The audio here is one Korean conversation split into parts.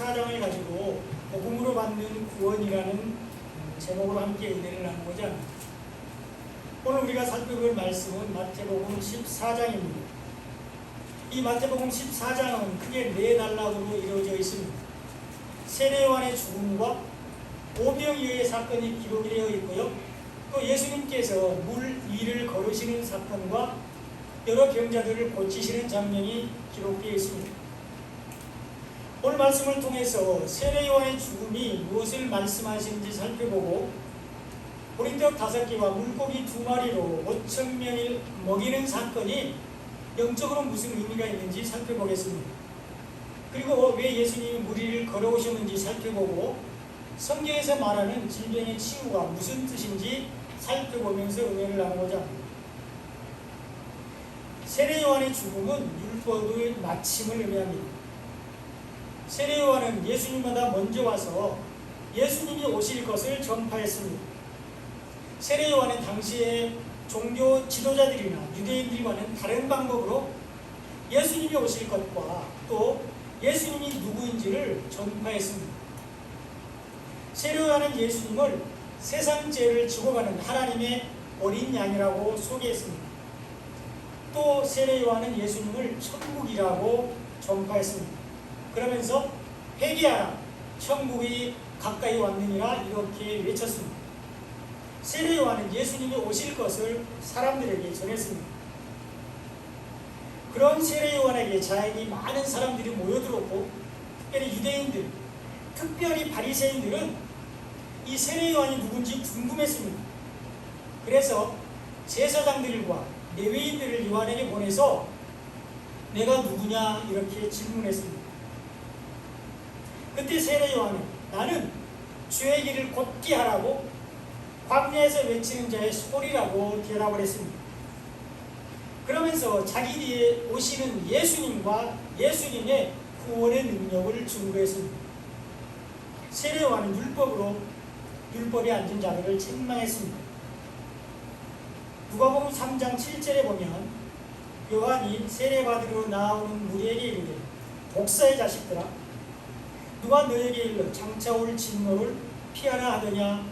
14장을 가지고 복음으로 받는 구원이라는 제목으로 함께 은혜를 나누고자 합니다. 오늘 우리가 살펴볼 말씀은 마태복음 14장입니다. 이 마태복음 14장은 크게 네 단락으로 이루어져 있습니다. 세례 요한의 죽음과 오병이어의 사건이 기록이 되어 있고요. 또 예수님께서 물 위를 걸으시는 사건과 여러 병자들을 고치시는 장면이 기록되어 있습니다. 오늘 말씀을 통해서 세례 요한의 죽음이 무엇을 말씀하시는지 살펴보고 보리떡 5개와 물고기 2마리로 5,000명을 먹이는 사건이 영적으로 무슨 의미가 있는지 살펴보겠습니다. 그리고 왜 예수님이 물 위를 걸어오셨는지 살펴보고 성경에서 말하는 질병의 치유가 무슨 뜻인지 살펴보면서 은혜를 나누고자 합니다. 세례 요한의 죽음은 율법의 마침을 의미합니다. 세례 요한은 예수님보다 먼저 와서 예수님이 오실 것을 전파했습니다. 세례 요한은 당시에 종교 지도자들이나 유대인들과는 다른 방법으로 예수님이 오실 것과 또 예수님이 누구인지를 전파했습니다. 세례 요한은 예수님을 세상 죄를 지고 가는 하나님의 어린 양이라고 소개했습니다. 또 세례 요한은 예수님을 천국이라고 전파했습니다. 그러면서 회개하라, 천국이 가까이 왔느니라 이렇게 외쳤습니다. 세례 요한은 예수님이 오실 것을 사람들에게 전했습니다. 그런 세례 요한에게 자연히 많은 사람들이 모여들었고 특별히 유대인들, 특별히 바리새인들은 이 세례 요한이 누군지 궁금했습니다. 그래서 제사장들과 레위인들을 요한에게 보내서 내가 누구냐 이렇게 질문했습니다. 그때 세례 요한은 나는 주의 길을 곧게 하라고 광야에서 외치는 자의 소리라고 대답을 했습니다. 그러면서 자기 뒤에 오시는 예수님과 예수님의 구원의 능력을 증거했습니다. 세례 요한은 율법으로 율법에 앉은 자들을 책망했습니다. 누가복음 3장 7절에 보면 요한이 세례받으러 나오는 무리에게 이르되 독사의 자식들아 누가 너에게 일러 장차 올 진노를 피하라 하더냐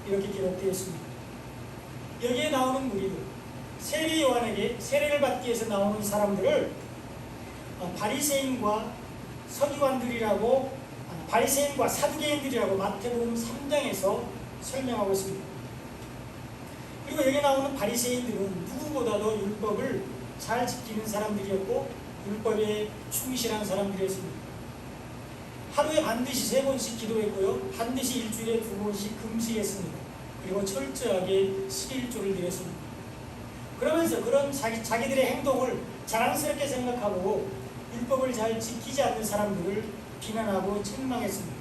이렇게 기록되어 있습니다. 여기에 나오는 무리들 세례 요한에게 세례를 받기 위해서 나오는 사람들을 바리새인과 서기관들이라고 바리새인과 사두개인들이라고 마태복음 3장에서 설명하고 있습니다. 그리고 여기 나오는 바리새인들은 누구보다도 율법을 잘 지키는 사람들이었고 율법에 충실한 사람들이었습니다. 하루에 반드시 3번씩 기도했고요. 반드시 일주일에 2번씩 금식했습니다. 그리고 철저하게 11조를 드렸습니다. 그러면서 그런 자기들의 행동을 자랑스럽게 생각하고 율법을 잘 지키지 않는 사람들을 비난하고 책망했습니다.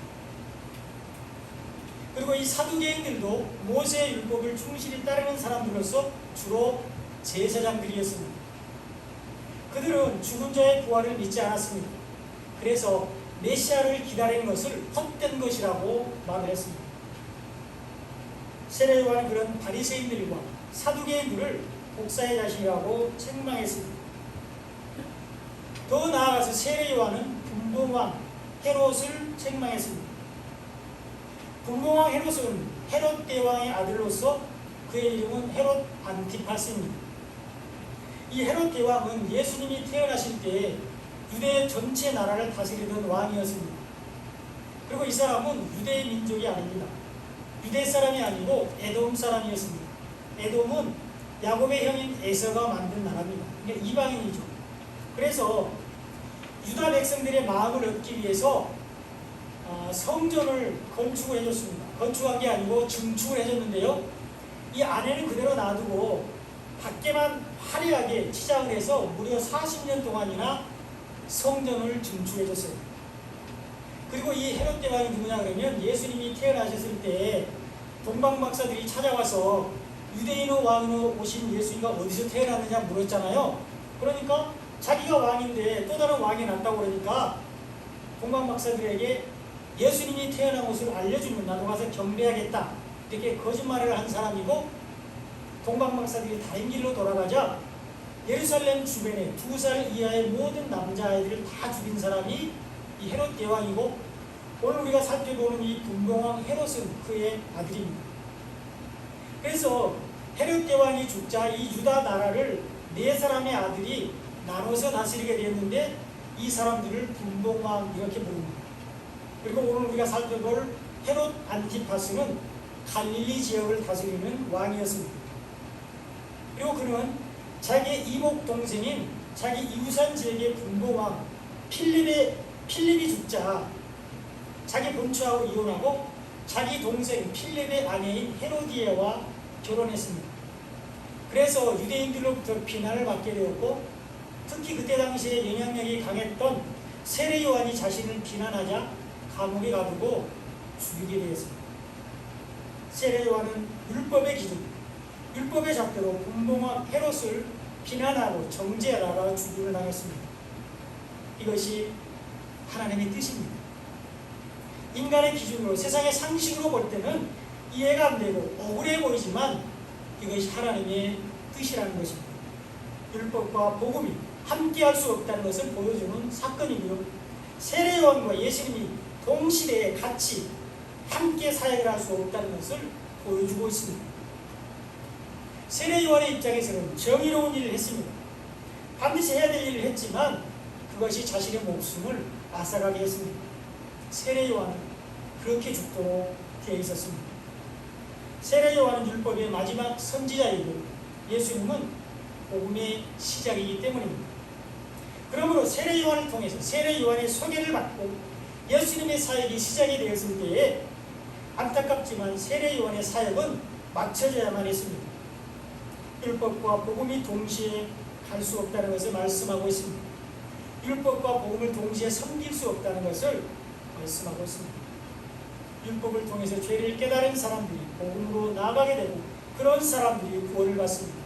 그리고 이 사두개인들도 모세의 율법을 충실히 따르는 사람들로서 주로 제사장들이었습니다. 그들은 죽은 자의 부활을 믿지 않았습니다. 그래서 메시아를 기다리는 것을 헛된 것이라고 말을 했습니다. 세례 요한은 그런 바리새인들과 사두개인들을 독사의 자식이라고 책망했습니다. 더 나아가서 세례 요한은 분봉왕 헤롯을 책망했습니다. 분봉왕 헤롯은 헤롯 대왕의 아들로서 그의 이름은 헤롯 안티파스입니다. 이 헤롯 대왕은 예수님이 태어나실 때 유대 전체 나라를 다스리던 왕이었습니다. 그리고 이 사람은 유대 민족이 아닙니다. 유대 사람이 아니고 에돔 사람이었습니다. 에돔은 야곱의 형인 에서가 만든 나라입니다. 그러니까 이방인이죠. 그래서 유다 백성들의 마음을 얻기 위해서 성전을 건축을 해줬습니다. 건축한 게 아니고 증축을 해줬는데요. 이 안에는 그대로 놔두고 밖에만 화려하게 치장을 해서 무려 40년 동안이나 성전을 증축해줬어요. 그리고 이 헤롯 대왕이 누구냐 그러면 예수님이 태어나셨을 때 동방박사들이 찾아와서 유대인의 왕으로 오신 예수님과 어디서 태어났느냐 물었잖아요. 그러니까 자기가 왕인데 또 다른 왕이 났다고 그러니까 동방박사들에게 예수님이 태어난 곳을 알려주면 나도 가서 경배하겠다 이렇게 거짓말을 한 사람이고, 동방박사들이 다른 길로 돌아가자 예루살렘 주변에 2살 이하의 모든 남자아이들을 다 죽인 사람이 이 헤롯 대왕이고, 오늘 우리가 살펴보는 이 분봉왕 헤롯은 그의 아들입니다. 그래서 헤롯 대왕이 죽자 이 유다 나라를 네 사람의 아들이 나눠서 다스리게 되었는데 이 사람들을 분봉왕 이렇게 부릅니다. 그리고 오늘 우리가 살펴볼 헤롯 안티파스는 갈릴리 지역을 다스리는 왕이었습니다. 그리고 그는 자기의 이복 동생인 자기 이웃한 지역의 분봉왕 필립이 죽자 자기 본처하고 이혼하고 자기 동생 필립의 아내인 헤로디에와 결혼했습니다. 그래서 유대인들로부터 비난을 받게 되었고 특히 그때 당시에 영향력이 강했던 세례 요한이 자신을 비난하자 감옥에 가두고 죽이게 되었습니다. 세례 요한은 율법의 기준, 율법의 잣대로 분봉왕 헤롯을 비난하고 정죄하다가 죽임을 당했습니다. 이것이 하나님의 뜻입니다. 인간의 기준으로 세상의 상식으로 볼 때는 이해가 안 되고 억울해 보이지만 이것이 하나님의 뜻이라는 것입니다. 율법과 복음이 함께할 수 없다는 것을 보여주는 사건이며 세례 요한과 예수님이 동시대에 같이 함께 사역을 할 수 없다는 것을 보여주고 있습니다. 세례 요한의 입장에서는 정의로운 일을 했습니다. 반드시 해야 될 일을 했지만 그것이 자신의 목숨을 앗아가게 했습니다. 세례 요한은 그렇게 죽도록 되어 있었습니다. 세례 요한은 율법의 마지막 선지자이고 예수님은 복음의 시작이기 때문입니다. 그러므로 세례 요한을 통해서 세례 요한의 소개를 받고 예수님의 사역이 시작이 되었을 때에 안타깝지만 세례 요한의 사역은 맞춰져야만 했습니다. 율법과 복음이 동시에 갈 수 없다는 것을 말씀하고 있습니다. 율법과 복음을 동시에 섬길 수 없다는 것을 말씀하고 있습니다. 율법을 통해서 죄를 깨달은 사람들이 복음으로 나아가게 되고 그런 사람들이 구원을 받습니다.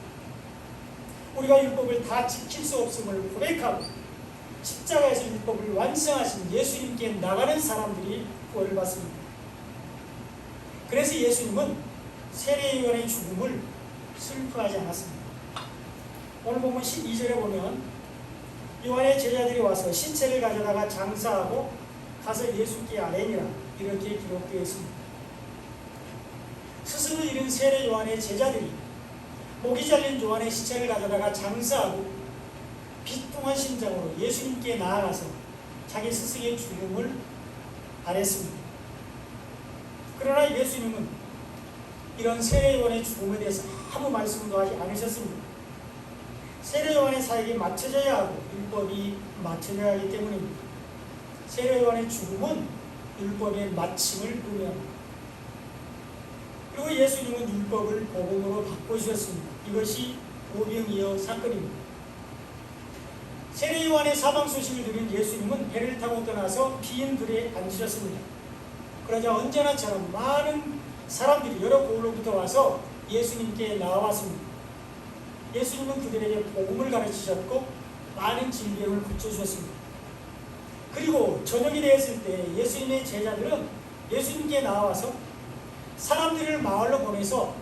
우리가 율법을 다 지킬 수 없음을 고백하고 십자가에서 율법을 완성하신 예수님께 나가는 사람들이 구원을 받습니다. 그래서 예수님은 세례 요한의 죽음을 슬퍼하지 않았습니다. 오늘 보면 12절에 보면 요한의 제자들이 와서 시체를 가져다가 장사하고 가서 예수께 아뢰니라 이렇게 기록되어 있습니다. 스스로 잃은 세례 요한의 제자들이 목이 잘린 요한의 시체를 가져다가 장사하고 비통한 심정으로 예수님께 나아가서 자기 스승의 죽음을 아뢰습니다. 그러나 예수님은 이런 세례 요한의 죽음에 대해서 아무 말씀도 하지 않으셨습니다. 세례 요한의 사역이 맞춰져야 하고 율법이 맞춰져야 하기 때문입니다. 세례 요한의 죽음은 율법의 마침을 의미합니다. 그리고 예수님은 율법을 복음으로 바꿔주셨습니다. 이것이 오병이어 사건입니다. 세례 요한의 사망 소식을 들은 예수님은 배를 타고 떠나서 빈 들에 앉으셨습니다. 그러자 언제나처럼 많은 사람들이 여러 곳으로부터 와서 예수님께 나와왔습니다. 예수님은 그들에게 복음을 가르치셨고 많은 질병을 고쳐주셨습니다. 그리고 저녁이 되었을 때 예수님의 제자들은 예수님께 나와서 사람들을 마을로 보내서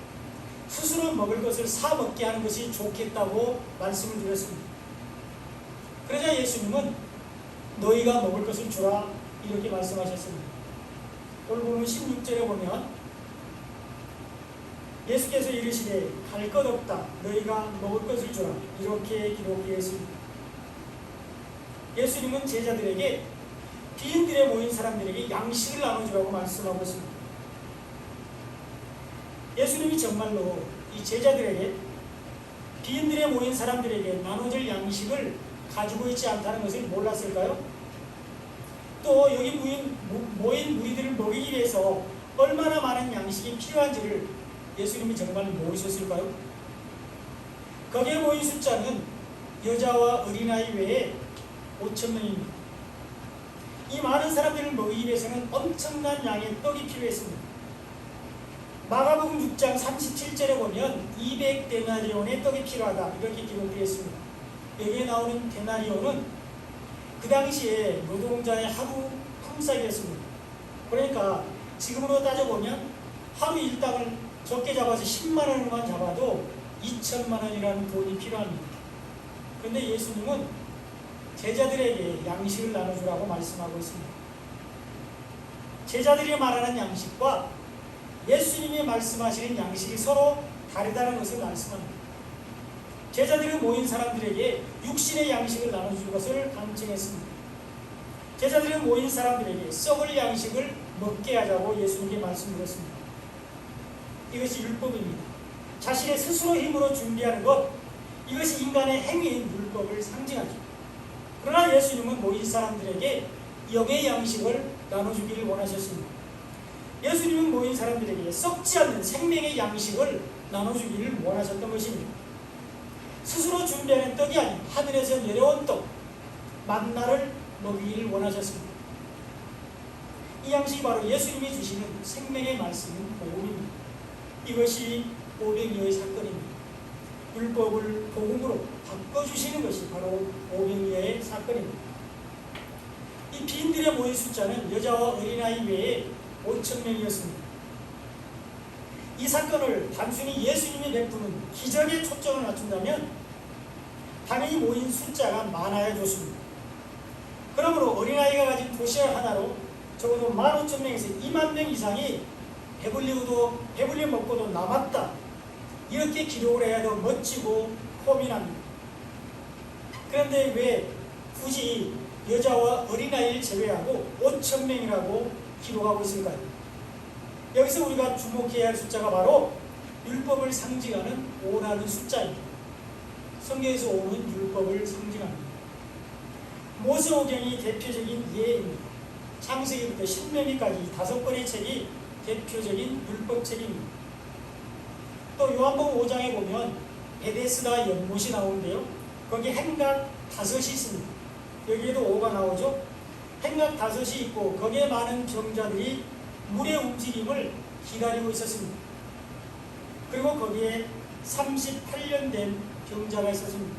스스로 먹을 것을 사 먹게 하는 것이 좋겠다고 말씀을 드렸습니다. 그러자 예수님은 너희가 먹을 것을 주라 이렇게 말씀하셨습니다. 오늘 보면 16절에 보면 예수께서 이르시되 갈 것 없다 너희가 먹을 것을 주라 이렇게 기록되어 있습니다. 예수님은 제자들에게 빈들에 모인 사람들에게 양식을 나눠주라고 말씀하고 있습니다. 예수님이 정말로 이 제자들에게 빈들에 모인 사람들에게 나눠줄 양식을 가지고 있지 않다는 것을 몰랐을까요? 또 여기 모인 무리들을 먹이기 위해서 얼마나 많은 양식이 필요한지를 예수님이 정말 모르셨을까요? 거기에 모인 숫자는 여자와 어린아이 외에 5,000명입니다. 이 많은 사람들을 먹이기 위해서는 엄청난 양의 떡이 필요했습니다. 마가복음 6장 37절에 보면 200데나리온의 떡이 필요하다 이렇게 기록되어 있습니다. 여기에 나오는 데나리온은 그 당시에 노동자의 하루 품삯이었습니다. 그러니까 지금으로 따져보면 하루 일당을 적게 잡아서 10만 원만 잡아도 2천만 원이라는 돈이 필요합니다. 그런데 예수님은 제자들에게 양식을 나눠주라고 말씀하고 있습니다. 제자들이 말하는 양식과 예수님이 말씀하시는 양식이 서로 다르다는 것을 말씀합니다. 제자들이 모인 사람들에게 육신의 양식을 나눠줄 것을 강청했습니다. 제자들이 모인 사람들에게 썩을 양식을 먹게 하자고 예수님께 말씀드렸습니다. 이것이 율법입니다. 자신의 스스로 힘으로 준비하는 것, 이것이 인간의 행위인 율법을 상징하죠. 그러나 예수님은 모인 사람들에게 영의 양식을 나눠주기를 원하셨습니다. 예수님은 모인 사람들에게 썩지 않는 생명의 양식을 나눠주기를 원하셨던 것입니다. 스스로 준비하는 떡이 아닌 하늘에서 내려온 떡, 만나를 먹이기를 원하셨습니다. 이 양식이 바로 예수님이 주시는 생명의 말씀인 복음입니다. 이것이 오병이어의 사건입니다. 율법을 복음으로 바꿔주시는 것이 바로 오병이어의 사건입니다. 이 빈들에 모인 숫자는 여자와 어린아이 외에 5,000명이었습니다. 이 사건을 단순히 예수님이 베푸는 기적에 초점을 맞춘다면 당연히 모인 숫자가 많아야 좋습니다. 그러므로 어린아이가 가진 도시락 하나로 적어도 15,000명에서 20,000명 이상이 배불리 먹고도 남았다, 이렇게 기록을 해야 더 멋지고 폼이 납니다. 그런데 왜 굳이 여자와 어린아이를 제외하고 5,000명이라고 기록하고 있을까요? 여기서 우리가 주목해야 할 숫자가 바로 율법을 상징하는 5라는 숫자입니다. 성경에서 5는 율법을 상징합니다. 모세오경이 대표적인 예입니다. 창세기부터 신명기까지 5권의 책이 대표적인 율법책입니다. 또 요한복음 5장에 보면 베데스다 연못이 나오는데요, 거기 행각 5이 있습니다. 여기에도 5가 나오죠. 행각 5이 있고 거기에 많은 병자들이 물의 움직임을 기다리고 있었습니다. 그리고 거기에 38년 된 병자가 있었습니다.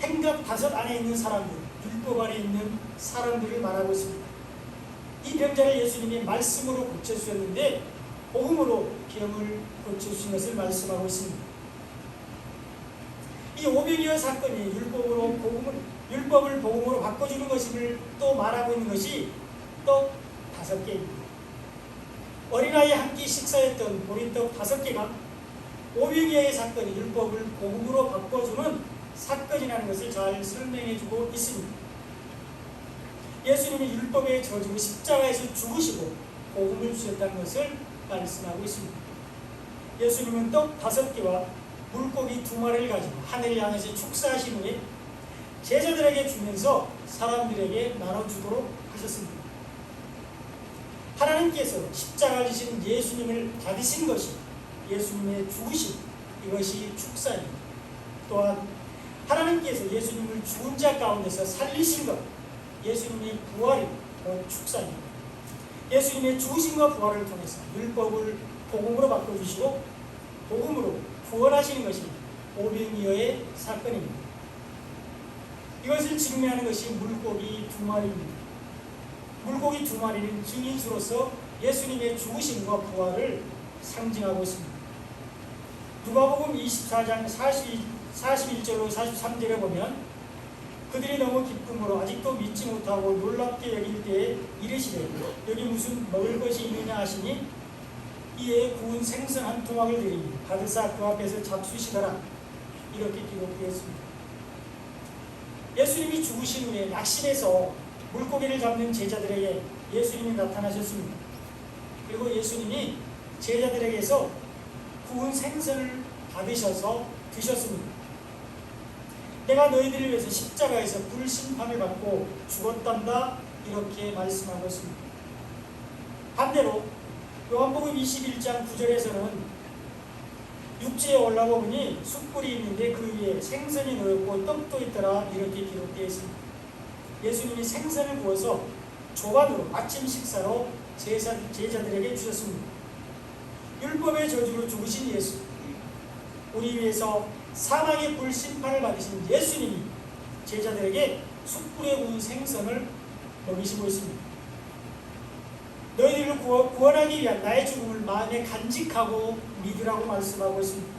행각 5 안에 있는 사람들, 율법 안에 있는 사람들을 말하고 있습니다. 이 병자를 예수님이 말씀으로 고쳐주셨는데 복음으로 병을 고쳐주신 것을 말씀하고 있습니다. 이 오병이어 사건이 율법을 복음으로 바꿔주는 것임을 또 말하고 있는 것이 떡 5개입니다. 어린아이 한 끼 식사했던 보리떡 5개가 오병이어의 사건이 율법을 복음으로 바꿔주는 사건이라는 것을 잘 설명해주고 있습니다. 예수님이 율법에 저지고 십자가에서 죽으시고 복음을 주셨다는 것을 말씀하고 있습니다. 예수님은 떡 5개와 물고기 2마리를 가지고 하늘을 향해서 축사하신 후에 제자들에게 주면서 사람들에게 나눠주도록 하셨습니다. 하나님께서 십자가를 지신 예수님을 받으신 것이 예수님의 죽으심, 이것이 축사입니다. 또한 하나님께서 예수님을 죽은 자 가운데서 살리신 것, 예수님의 부활이 축사입니다. 예수님의 죽으심과 부활을 통해서 율법을 복음으로 바꿔주시고 복음으로 구원하시는 것이 오병이어의 사건입니다. 이것을 증명하는 것이 물고기 2마리입니다. 물고기 2마리는 증인수로서 예수님의 죽으심과 부활을 상징하고 있습니다. 누가복음 24장 41절로 43절에 보면 그들이 너무 기쁨으로 아직도 믿지 못하고 놀랍게 여길 때에 이르시되 여기 무슨 먹을 것이 있느냐 하시니 이에 구운 생선 한 토막을 드리니 받으사 그 앞에서 잡수시더라, 이렇게 기록되었습니다. 예수님이 죽으신 후에 낙심해서 물고기를 잡는 제자들에게 예수님이 나타나셨습니다. 그리고 예수님이 제자들에게서 구운 생선을 받으셔서 드셨습니다. 내가 너희들을 위해서 십자가에서 불심판을 받고 죽었단다, 이렇게 말씀하고 있습니다. 반대로 요한복음 21장 9절에서는 육지에 올라보니 숯불이 있는데 그 위에 생선이 놓였고 떡도 있더라, 이렇게 기록되어 있습니다. 예수님이 생선을 구워서 조반으로 아침 식사로 제자들에게 주셨습니다. 율법의 저주로 죽으신 예수, 우리 위해서 사망의 불심판을 받으신 예수님이 제자들에게 숯불에 구운 생선을 먹이시고 있습니다. 너희들을 구원하기 위한 나의 죽음을 마음에 간직하고 믿으라고 말씀하고 있습니다.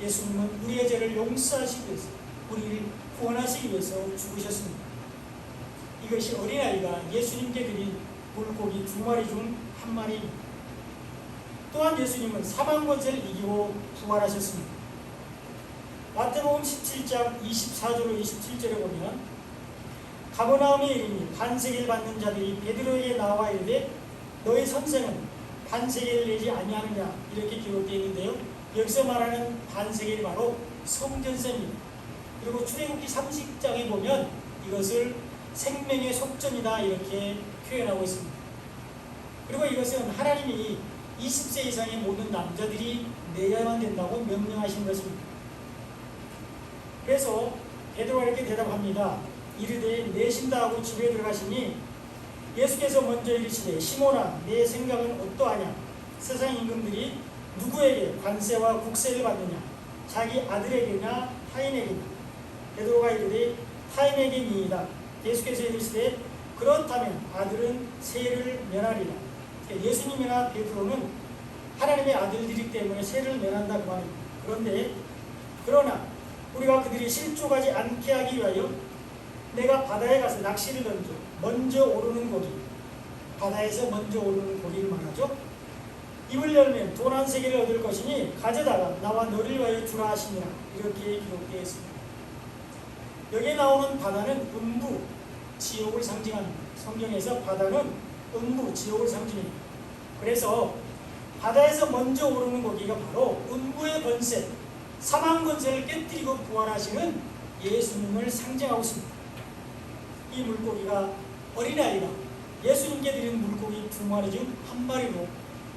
예수님은 우리의 죄를 용서하시기 위해서, 우리를 구원하시기 위해서 죽으셨습니다. 이것이 어린아이가 예수님께 드린 물고기 2마리 중 1마리입니다. 또한 예수님은 사망 권세를 이기고 부활하셨습니다. 마태복음 17장 24절로 27절에 보면 가버나움에 이르니 반세계를 받는 자들이 베드로에게 나와 이르되 너희 선생은 반세계를 내지 아니하느냐 이렇게 기록되어 있는데요. 여기서 말하는 반세계를 바로 성전세입니다. 그리고 출애굽기 30장에 보면 이것을 생명의 속전이다 이렇게 표현하고 있습니다. 그리고 이것은 하나님이 20세 이상의 모든 남자들이 내야만 된다고 명령하신 것입니다. 그래서 베드로가 이렇게 대답합니다. 이르되 내신다 하고 집에 들어가시니 예수께서 먼저 이르시되 시몬아 내 생각은 어떠하냐 세상 임금들이 누구에게 관세와 국세를 받느냐 자기 아들에게나 타인에게나 베드로가 이르되 타인에게니이다. 예수께서 이르시되 그렇다면 아들은 세를 면하리라. 예수님이나 베드로는 하나님의 아들들이기 때문에 세를 면한다 그 말입니다. 그러나 우리가 그들이 실족하지 않게 하기 위하여 내가 바다에 가서 낚시를 던져 먼저 오르는 고기, 바다에서 먼저 오르는 고기를 말하죠. 입을 열면 돈 1세겔을 얻을 것이니 가져다가 나와 너를 위하여 주라 하시니라 이렇게 기록되어 있습니다. 여기에 나오는 바다는 음부, 지옥을 상징합니다. 성경에서 바다는 음부, 지옥을 상징합니다. 그래서 바다에서 먼저 오르는 고기가 바로 음부의 권세, 사망 권세를 깨뜨리고 부활하시는 예수님을 상징하고 있습니다. 이 물고기가 어린아이가 예수님께 드린 물고기 2마리 중 1마리로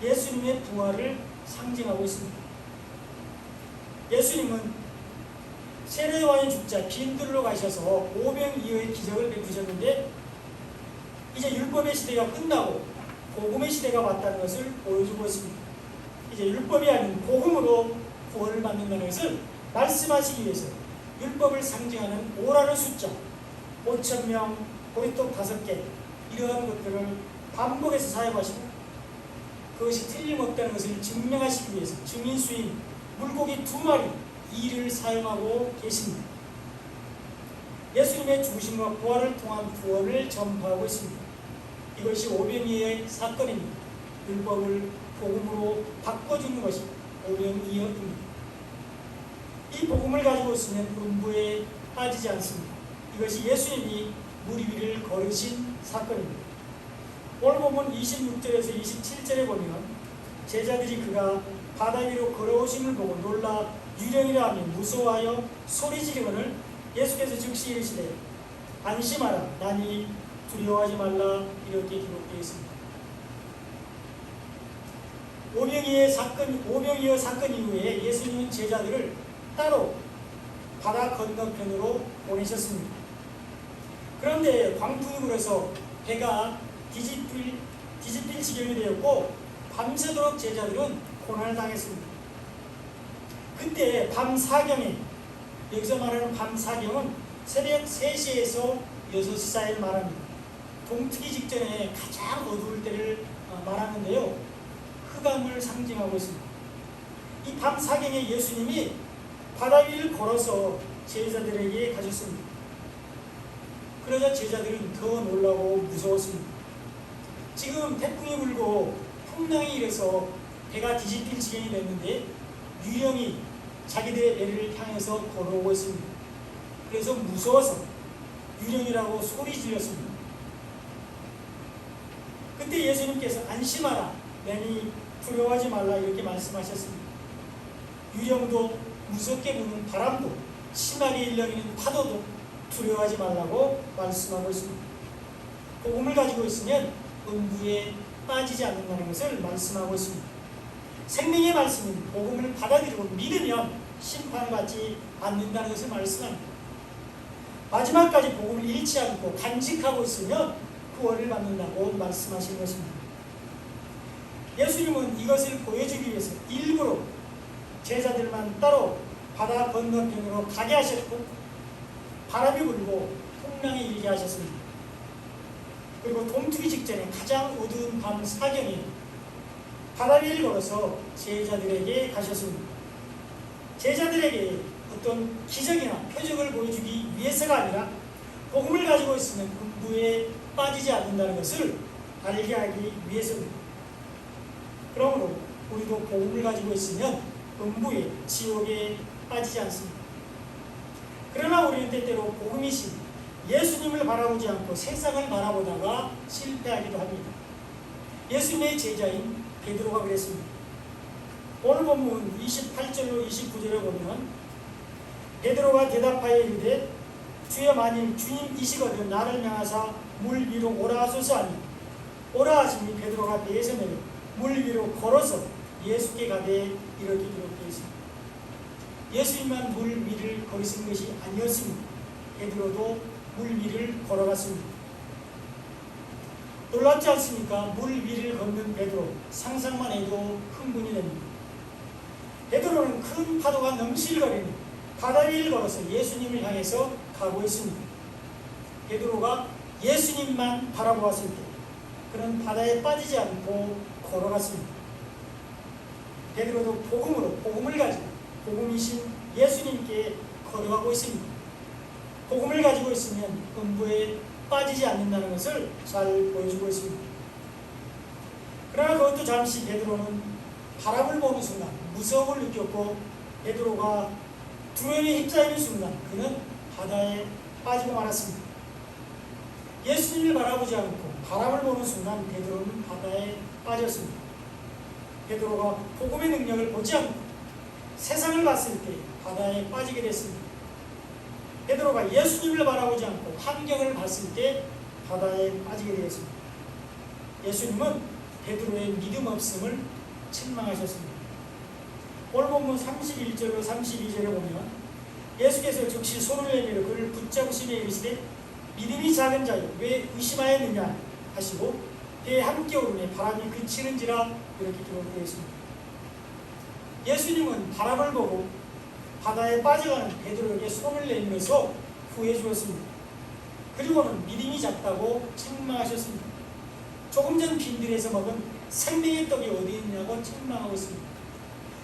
예수님의 부활을 상징하고 있습니다. 예수님은 세례 요한이 죽자 빈들로 가셔서 오병이어의 기적을 베푸셨는데 이제 율법의 시대가 끝나고 복음의 시대가 왔다는 것을 보여주고 있습니다. 이제 율법이 아닌 복음으로 구원을 받는다는 것을 말씀하시기 위해서 율법을 상징하는 오라는 숫자 5,000명, 보리떡 5개 이러한 것들을 반복해서 사용하시고 그것이 틀림없다는 것을 증명하시기 위해서 증인수인 물고기 2마리 이를 사용하고 계십니다. 예수님의 죽으심과 부활을 통한 구원을 전파하고 있습니다. 이것이 오병이어의 사건입니다. 율법을 복음으로 바꿔주는 것이 오병이어입니다. 이 복음을 가지고 있으면 음부에 빠지지 않습니다. 이것이 예수님이 물 위를 걸으신 사건입니다. 오늘 본문 26절에서 27절에 보면 제자들이 그가 바다 위로 걸어오심을 보고 놀라 유령이라 하며 무서워하여 소리 지르거늘 예수께서 즉시 이르시되 안심하라 나니 두려워하지 말라 이렇게 기록되어 있습니다. 오병이어 사건 이후에 예수님은 제자들을 따로 바다 건너편으로 보내셨습니다. 그런데 광풍이 불어서 배가 뒤집힐 지경이 되었고 밤새도록 제자들은 고난을 당했습니다. 그때 밤 사경에 여기서 말하는 밤 사경은 새벽 3시에서 6시 사이를 말합니다. 동트기 직전에 가장 어두울 때를 말하는데요. 흑암을 상징하고 있습니다. 이 밤 사경에 예수님이 바다 위를 걸어서 제자들에게 가셨습니다. 그러자 제자들은 더 놀라고 무서웠습니다. 지금 태풍이 불고 풍랑이 일어서 배가 뒤집힐 지경이 됐는데 유령이 자기들의 배를 향해서 걸어오고 있습니다. 그래서 무서워서 유령이라고 소리 질렀습니다. 그때 예수님께서 안심하라 내니 두려워하지 말라 이렇게 말씀하셨습니다. 유령도 무섭게 부는 바람도 심하게 일렁이는 파도도 두려워하지 말라고 말씀하고 있습니다. 복음을 가지고 있으면 음부에 빠지지 않는다는 것을 말씀하고 있습니다. 생명의 말씀은 복음을 받아들이고 믿으면 심판받지 않는다는 것을 말씀합니다. 마지막까지 복음을 잃지 않고 간직하고 있으면 구원을 받는다고 말씀하신 것입니다. 예수님은 이것을 보여주기 위해서 일부러 제자들만 따로 바다 건너편으로 가게 하셨고 바람이 불고 풍랑이 일게 하셨습니다. 그리고 동트기 직전에 가장 어두운 밤 사경에 바다 위를 걸어서 제자들에게 가셨습니다. 제자들에게 어떤 기적이나 표적을 보여주기 위해서가 아니라 복음을 가지고 있으면 음부에 빠지지 않는다는 것을 알게 하기 위해서입니다. 그러므로 우리도 복음을 가지고 있으면 음부에 지옥에 빠지지 않습니다. 그러나 우리는 때때로 복음이신 예수님을 바라보지 않고 세상을 바라보다가 실패하기도 합니다. 예수님의 제자인 베드로가 그랬습니다. 오늘 본문 28절로 29절에 보면 베드로가 대답하여 이르되 주여 만일 주님이시거든 나를 향하사 물 위로 오라 하소서 하니 오라 하시니 베드로가 배에서 내려 물 위로 걸어서 예수께 가되 이렇게 기록되어 있습니다. 예수님만 물 위를 걸으신 것이 아니었습니다. 베드로도 물 위를 걸어갔습니다. 놀랍지 않습니까? 물 위를 걷는 베드로, 상상만 해도 흥분이 됩니다. 베드로는 큰 파도가 넘실거리는 바다 위를 걸어서 예수님을 향해서 가고 있습니다. 베드로가 예수님만 바라보았을 때 그는 바다에 빠지지 않고 걸어갔습니다. 베드로도 복음을 가지고 복음이신 예수님께 걸어가고 있습니다. 복음을 가지고 있으면 음부에 빠지지 않는다는 것을 잘 보여주고 있습니다. 그러나 그것도 잠시 베드로는 바람을 보는 순간 무서움을 느꼈고 베드로가 두려움에 휩싸이는 순간 그는 바다에 빠지고 말았습니다. 예수님을 바라보지 않고 바람을 보는 순간 베드로는 바다에 빠졌습니다. 베드로가 복음의 능력을 보지 않고 세상을 봤을 때 바다에 빠지게 됐습니다. 베드로가 예수님을 바라보지 않고 환경을 봤을 때 바다에 빠지게 되었습니다. 예수님은 베드로의 믿음 없음을 책망하셨습니다. 오늘 본문 31절로 32절에 보면 예수께서 즉시 손을 내밀어 그를 붙잡으시며 이르시되 믿음이 작은 자여 왜 의심하였느냐 하시고 배에 함께 오르니 바람이 그치는지라 이렇게 기록되어 있습니다. 예수님은 바람을 보고 바다에 빠져가는 베드로에게 손을 내밀어서 구해 주었습니다. 그리고는 믿음이 작다고 책망하셨습니다. 조금 전 빈들에서 먹은 생명의 떡이 어디 있냐고 책망하고 있습니다.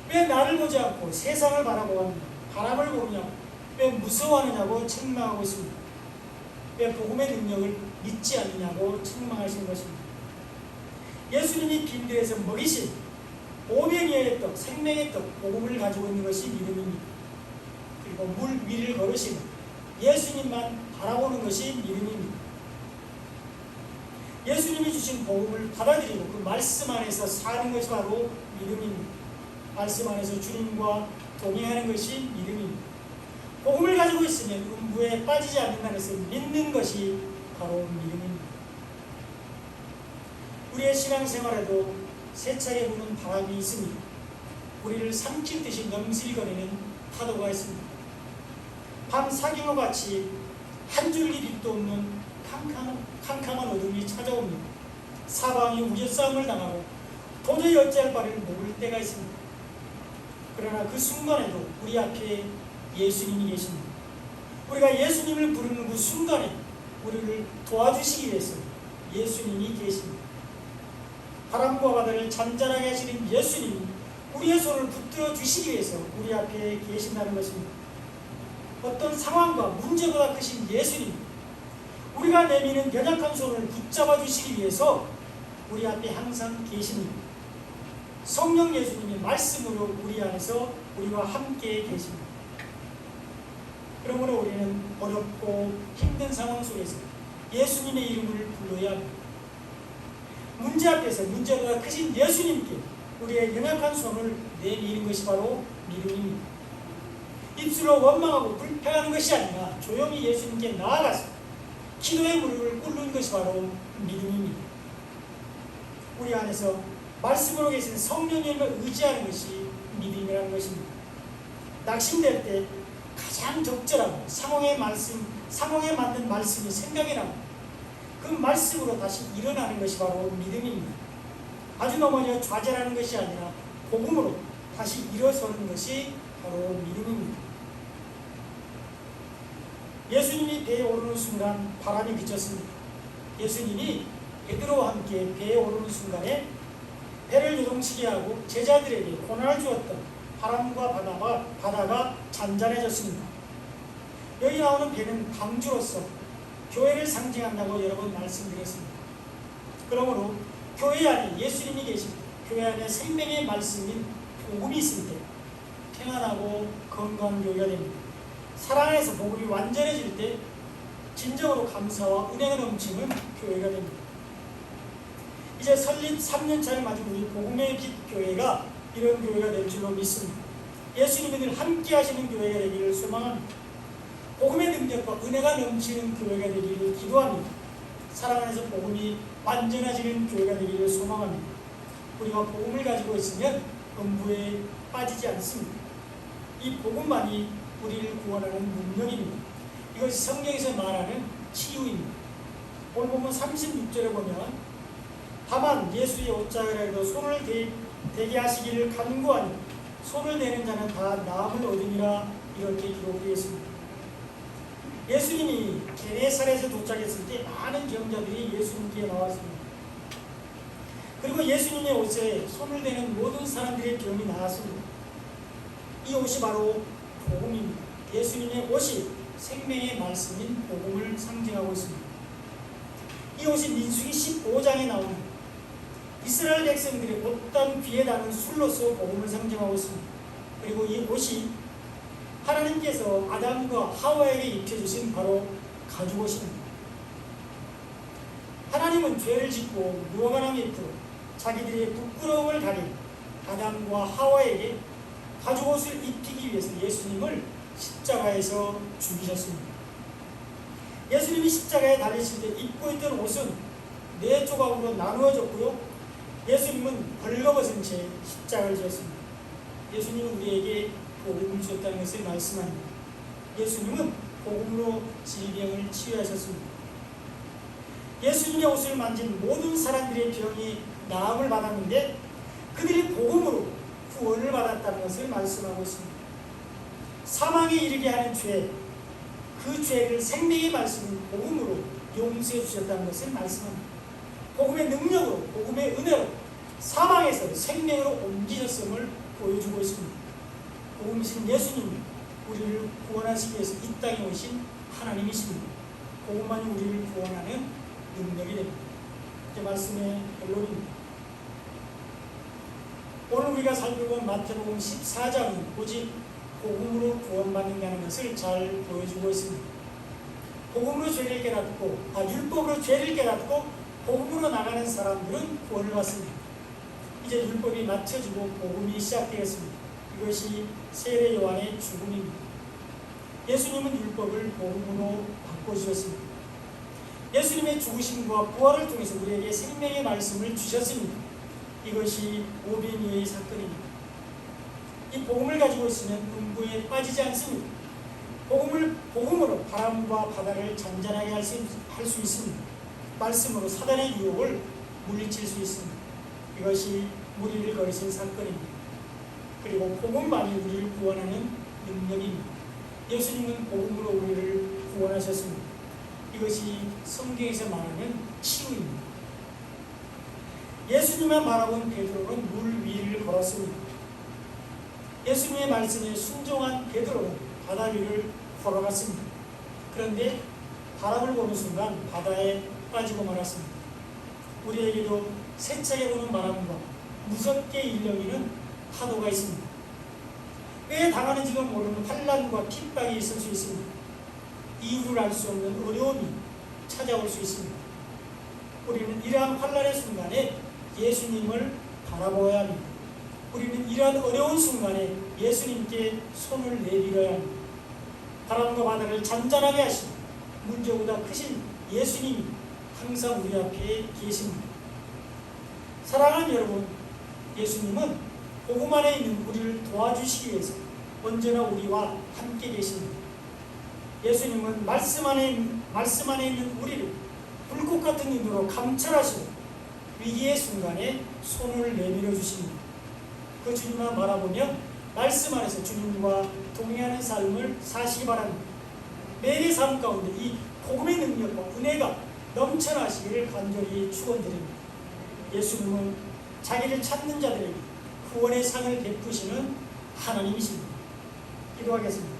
왜 나를 보지 않고 세상을 바라보았느냐, 바람을 보느냐고, 왜 무서워하느냐고 책망하고 있습니다. 왜 복음의 능력을 믿지 않느냐고 책망하시는 것입니다. 예수님이 빈들에서 먹이신 오병이어의 떡, 생명의 떡, 복음을 가지고 있는 것이 믿음입니다. 그리고 물 위를 걸으시고 예수님만 바라보는 것이 믿음입니다. 예수님이 주신 복음을 받아들이고 그 말씀 안에서 사는 것이 바로 믿음입니다. 말씀 안에서 주님과 동행하는 것이 믿음입니다. 복음을 가지고 있으면 음부에 빠지지 않는다는 것을 믿는 것이 바로 믿음입니다. 우리의 신앙생활에도 세차게 부는 바람이 있습니다. 우리를 삼킬 듯이 넘실거리는 파도가 있습니다. 밤 사경과 같이 한 줄기 빛도 없는 캄캄한 어둠이 찾아옵니다. 사방이 우겨싸움을 당하고 도저히 어찌할 바를 모를 때가 있습니다. 그러나 그 순간에도 우리 앞에 예수님이 계십니다. 우리가 예수님을 부르는 그 순간에 우리를 도와주시기 위해서 예수님이 계십니다. 바람과 바다를 잔잔하게 하시는 예수님이 우리의 손을 붙들어 주시기 위해서 우리 앞에 계신다는 것입니다. 어떤 상황과 문제보다 크신 예수님, 우리가 내미는 연약한 손을 붙잡아 주시기 위해서 우리 앞에 항상 계십니다. 성령 예수님의 말씀으로 우리 안에서 우리와 함께 계십니다. 그러므로 우리는 어렵고 힘든 상황 속에서 예수님의 이름을 불러야 합니다. 문제 앞에서 문제보다 크신 예수님께 우리의 연약한 손을 내미는 것이 바로 믿음입니다. 입술로 원망하고 불평하는 것이 아니라 조용히 예수님께 나아가서 기도의 무릎을 꿇는 것이 바로 믿음입니다. 우리 안에서 말씀으로 계신 성령님을 의지하는 것이 믿음이라는 것입니다. 낙심될 때 가장 적절하고 상황에 맞는 말씀이 생각이 나고 그 말씀으로 다시 일어나는 것이 바로 믿음입니다. 아주 넘어져 좌절하는 것이 아니라 복음으로 다시 일어서는 것이 바로 믿음입니다. 예수님이 배에 오르는 순간 바람이 그쳤습니다. 예수님이 베드로와 함께 배에 오르는 순간에 배를 요동치게 하고 제자들에게 고난을 주었던 바람과 바다가 잔잔해졌습니다. 여기 나오는 배는 방주로서 교회를 상징한다고 여러 번 말씀드렸습니다. 그러므로 교회 안에 예수님이 계시고 교회 안에 생명의 말씀인 복음이 있을 때 평안하고 건강한 교회가 됩니다. 사랑 안에서 복음이 완전해질 때 진정으로 감사와 은혜가 넘치는 교회가 됩니다. 이제 설립 3년차를 맞은 우리 복음의 빛 교회가 이런 교회가 될 줄로 믿습니다. 예수님이 늘 함께 하시는 교회가 되기를 소망합니다. 복음의 능력과 은혜가 넘치는 교회가 되기를 기도합니다. 사랑 안에서 복음이 완전해지는 교회가 되기를 소망합니다. 우리가 복음을 가지고 있으면 음부에 빠지지 않습니다. 이 복음만이 우리를 구원하는 능력입니다. 이것이 성경에서 말하는 치유입니다. 오늘 보면 36절에 보면 다만 예수의 옷자락에도 손을 대게 하시기를 간구하니 손을 대는 자는 다 나음을 얻으니라 이렇게 기록되어 있습니다. 예수님이 게네사렛에 도착했을 때 많은 병자들이 예수님께 나왔습니다. 그리고 예수님의 옷에 손을 대는 모든 사람들의 병이 나았습니다. 이 옷이 바로 복음입니다. 예수님의 옷이 생명의 말씀인 복음을 상징하고 있습니다. 이 옷이 민수기 15장에 나오는 이스라엘 백성들의 못단 귀에 닿는 술로서 복음을 상징하고 있습니다. 그리고 이 옷이 하나님께서 아담과 하와에게 입혀주신 바로 가죽옷입니다. 하나님은 죄를 짓고 무화과나무 잎으로 자기들의 부끄러움을 가린 아담과 하와에게 가죽옷을 입히기 위해서 예수님을 십자가에서 죽이셨습니다. 예수님이 십자가에 달리실 때 입고 있던 옷은 4조각으로 나누어졌고요. 예수님은 벌거벗은 채 십자가를 지었습니다. 예수님은 우리에게 복음을 주셨다는 것을 말씀합니다. 예수님은 복음으로 질병을 치유하셨습니다. 예수님의 옷을 만진 모든 사람들의 병이 나음을 받았는데 그들이 복음으로 구원을 받았다는 것을 말씀하고 있습니다. 사망에 이르게 하는 죄, 그 죄를 생명의 말씀인 복음으로 용서해 주셨다는 것을 말씀합니다. 복음의 능력으로, 복음의 은혜로 사망에서 생명으로 옮기셨음을 보여주고 있습니다. 복음이신 예수님이 우리를 구원하시기 위해서 이 땅에 오신 하나님이십니다. 복음만이 우리를 구원하는 능력이 됩니다. 이제 말씀의 결론입니다. 오늘 우리가 살펴본 마태복음 14장은 오직 복음으로 구원받는다는 것을 잘 보여주고 있습니다. 복음으로 죄를 깨닫고, 율법으로 죄를 깨닫고 복음으로 나가는 사람들은 구원을 받습니다. 이제 율법이 맞춰지고 복음이 시작되었습니다. 이것이 세례 요한의 죽음입니다. 예수님은 율법을 복음으로 바꿔주셨습니다. 예수님의 죽으심과 부활을 통해서 우리에게 생명의 말씀을 주셨습니다. 이것이 오병이어의 사건입니다. 이 복음을 가지고 있으면 음부에 빠지지 않습니다. 복음으로 바람과 바다를 잔잔하게 할 수 있습니다. 말씀으로 사단의 유혹을 물리칠 수 있습니다. 이것이 무리를 거리신 사건입니다. 그리고 복음만이 우리를 구원하는 능력입니다. 예수님은 복음으로 우리를 구원하셨습니다. 이것이 성경에서 말하는 치유입니다. 예수님만 바라본 베드로는 물 위를 걸었습니다. 예수님의 말씀에 순종한 베드로는 바다 위를 걸어갔습니다. 그런데 바람을 보는 순간 바다에 빠지고 말았습니다. 우리에게도 세차게 부는 바람과 무섭게 일렁이는 파도가 있습니다. 왜 당하는지도 모르는 환난과 핍박이 있을 수 있습니다. 이유를 알 수 없는 어려움이 찾아올 수 있습니다. 우리는 이러한 환난의 순간에 예수님을 바라보아야 합니다. 우리는 이러한 어려운 순간에 예수님께 손을 내밀어야 합니다. 바람과 바다를 잔잔하게 하시고 문제보다 크신 예수님이 항상 우리 앞에 계십니다. 사랑하는 여러분, 예수님은 복음 안에 있는 우리를 도와주시기 위해서 언제나 우리와 함께 계십니다. 예수님은 말씀 안에 있는 우리를 불꽃 같은 눈으로 감찰하시고 위기의 순간에 손을 내밀어 주십니다. 그 주님만 바라보며 말씀 안에서 주님과 동행하는 삶을 사시기 바랍니다. 매일의 삶 가운데 이 복음의 능력과 은혜가 넘쳐나시기를 간절히 축원드립니다. 예수님은 자기를 찾는 자들에게 구원의 상을 베푸시는 하나님이십니다. 기도하겠습니다.